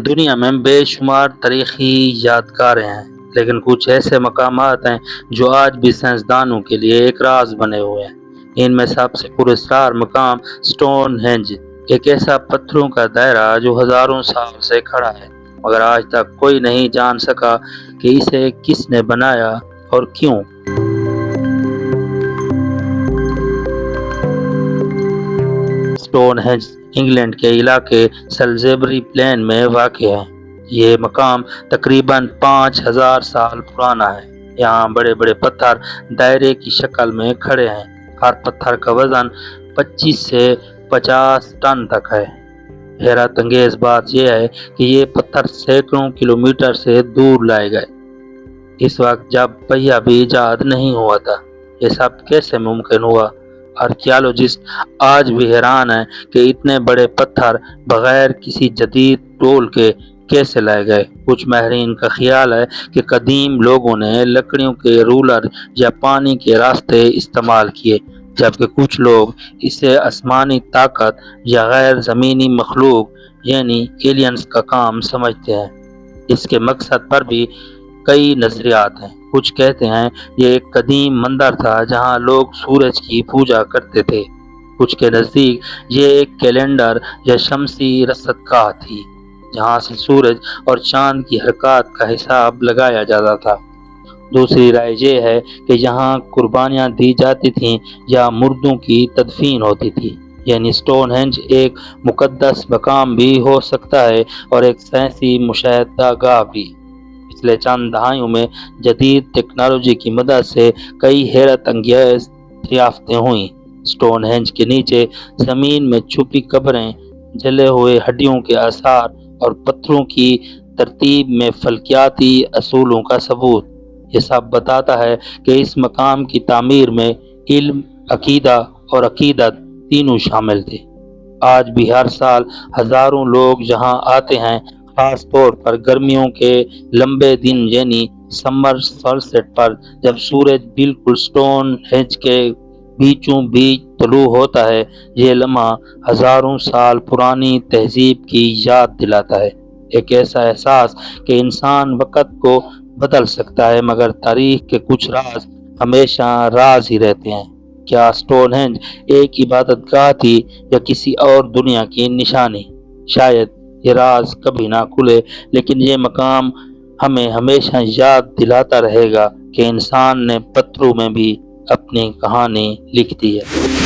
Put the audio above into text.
دنیا میں بے شمار تاریخی یادگاریں ہیں، لیکن کچھ ایسے مقامات ہیں جو آج بھی سائنسدانوں کے لیے ایک راز بنے ہوئے ہیں۔ ان میں سب سے پراسرار مقام سٹون ہینج، ایک ایسا پتھروں کا دائرہ جو ہزاروں سال سے کھڑا ہے، مگر آج تک کوئی نہیں جان سکا کہ اسے کس نے بنایا اور کیوں۔ سٹون ہینج انگلینڈ کے علاقے سلزبری پلین میں واقع ہے۔ یہ مقام تقریباً 5000 سال پرانا ہے۔ یہاں بڑے بڑے پتھر دائرے کی شکل میں کھڑے ہیں۔ ہر پتھر کا وزن 25 سے 50 ٹن تک ہے۔ حیرت انگیز بات یہ ہے کہ یہ پتھر سینکڑوں کلومیٹر سے دور لائے گئے، اس وقت جب پہیہ بھی ایجاد نہیں ہوا تھا۔ یہ سب کیسے ممکن ہوا؟ آرکیالوجسٹ آج بھی حیران ہیں کہ اتنے بڑے پتھر بغیر کسی جدید ٹول کے کیسے لائے گئے۔ کچھ ماہرین کا خیال ہے کہ قدیم لوگوں نے لکڑیوں کے رولر یا پانی کے راستے استعمال کیے، جبکہ کچھ لوگ اسے آسمانی طاقت یا غیر زمینی مخلوق یعنی ایلینز کا کام سمجھتے ہیں۔ اس کے مقصد پر بھی کئی نظریات ہیں۔ کچھ کہتے ہیں یہ ایک قدیم مندر تھا جہاں لوگ سورج کی پوجا کرتے تھے۔ کچھ کے نزدیک یہ ایک کیلنڈر یا شمسی رصد گاہ تھی جہاں سے سورج اور چاند کی حرکات کا حساب لگایا جاتا تھا۔ دوسری رائے یہ ہے کہ یہاں قربانیاں دی جاتی تھیں یا مردوں کی تدفین ہوتی تھی، یعنی سٹون ہینج ایک مقدس مقام بھی ہو سکتا ہے اور ایک سائنسی مشاہدہ گاہ بھی۔ پچھلے چند دہائیوں میں جدید ٹیکنالوجی کی مدد سے کئی حیرت انگیز دریافتیں ہوئیں۔ سٹون ہینج کے نیچے زمین میں چھپی قبریں، جلے ہوئے ہڈیوں کے آثار اور پتھروں کی ترتیب میں فلکیاتی اصولوں کا ثبوت۔ یہ سب بتاتا ہے کہ اس مقام کی تعمیر میں علم، عقیدہ اور عقیدت تینوں شامل تھے۔ آج بھی ہر سال ہزاروں لوگ یہاں آتے ہیں، خاص طور پر گرمیوں کے لمبے دن یعنی سمر سولسٹس پر، جب سورج بالکل سٹون ہینج کے بیچوں بیچ طلوع ہوتا ہے۔ یہ لمحہ ہزاروں سال پرانی تہذیب کی یاد دلاتا ہے، ایک ایسا احساس کہ انسان وقت کو بدل سکتا ہے مگر تاریخ کے کچھ راز ہمیشہ راز ہی رہتے ہیں۔ کیا سٹون ہینج ایک عبادت گاہ تھی یا کسی اور دنیا کی نشانی؟ شاید یہ راز کبھی نہ کھلے، لیکن یہ مقام ہمیں ہمیشہ یاد دلاتا رہے گا کہ انسان نے پتھروں میں بھی اپنی کہانی لکھ دی ہے۔